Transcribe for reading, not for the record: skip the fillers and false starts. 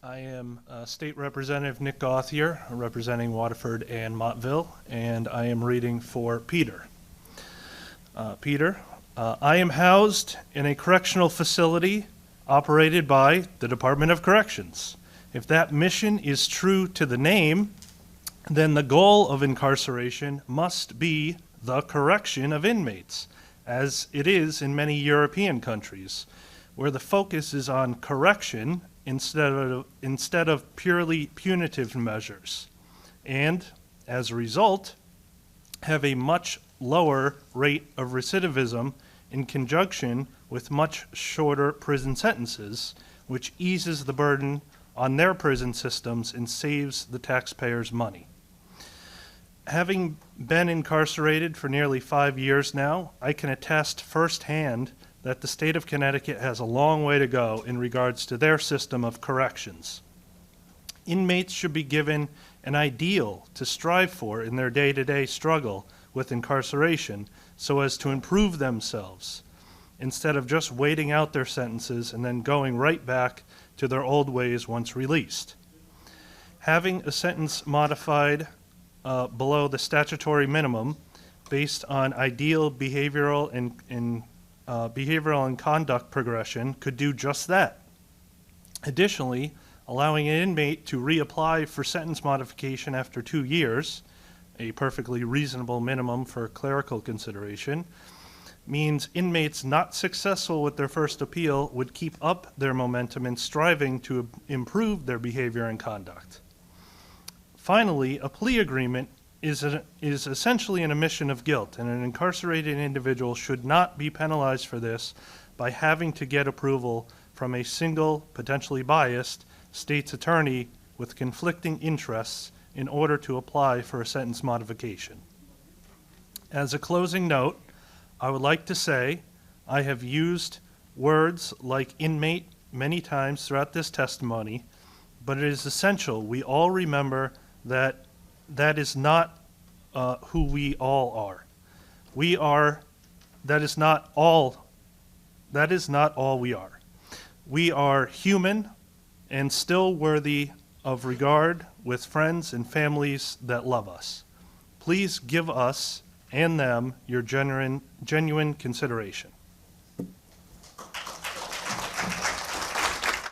I am State Representative Nick Gauthier, representing Waterford and Montville, and I am reading for Peter. Peter, I am housed in a correctional facility operated by the Department of Corrections. If that mission is true to the name, then the goal of incarceration must be the correction of inmates, as it is in many European countries, where the focus is on correction instead of purely punitive measures, and as a result, have a much lower rate of recidivism in conjunction with much shorter prison sentences, which eases the burden on their prison systems and saves the taxpayers money. Having been incarcerated for nearly 5 years now, I can attest firsthand that the state of Connecticut has a long way to go in regards to their system of corrections. Inmates should be given an ideal to strive for in their day-to-day struggle with incarceration so as to improve themselves, instead of just waiting out their sentences and then going right back to their old ways once released. Having a sentence modified below the statutory minimum based on ideal behavioral and conduct progression could do just that. Additionally, allowing an inmate to reapply for sentence modification after 2 years, a perfectly reasonable minimum for clerical consideration, means inmates not successful with their first appeal would keep up their momentum in striving to improve their behavior and conduct. Finally, a plea agreement is essentially an admission of guilt, and an incarcerated individual should not be penalized for this by having to get approval from a single, potentially biased, state's attorney with conflicting interests in order to apply for a sentence modification. As a closing note, I would like to say I have used words like inmate many times throughout this testimony, but it is essential we all remember that that is not who we all are. That is not all we are. We are human and still worthy of regard with friends and families that love us. Please give us and them your genuine consideration.